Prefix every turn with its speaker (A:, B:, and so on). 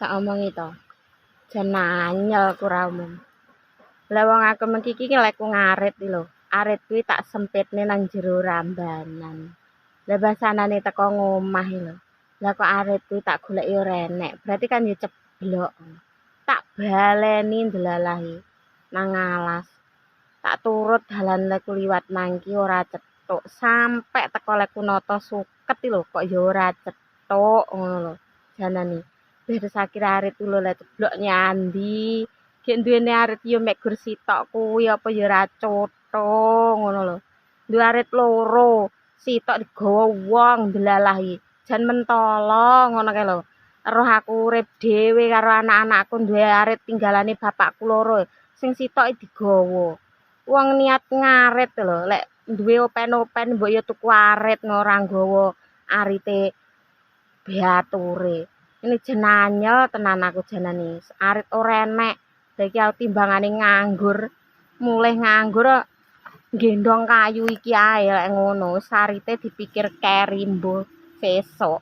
A: Tak omongi to. Jan nanyel ku ra umum. Lah wong aku mengki iki lek ku ngarit iki lho. Arit kuwi tak sempitne nang jero rambanan. Lah basanane teko ngomah iki lho. Lah kok arit kuwi tak goleki ora enek. Berarti kan ya ceblok. Tak baleni ndelalah nang alas. Tak turut dalan leku liwat nangki ora cetuk. Sampe teko leku noto suket iki lho kok ya ora cetuk ngono lho. Janane. Terus akhir arit ku lho lek ceblok nyandi. Gek duwene arit yo mek gur sitok kuwi apa ya ora cuthuk ngono lho. Duwe arit loro, sitok digawa wong ndelalah iki. Jan mentolo ngono kae lho. Roh aku urip dhewe karo anak-anakku duwe arit tinggalane bapakku loro. Sing sitok digawa. Wong niat ngarit lho, lek duwe open-open mbok yo tuku arit ora nggawa arite beature. Ini jenanyel tenan aku janane. Arit ora enek. Saiki aku timbangane nganggur, mulih nganggur gendong kayu iki ae lek ngono. Sarite dipikir keri mbuh sesuk.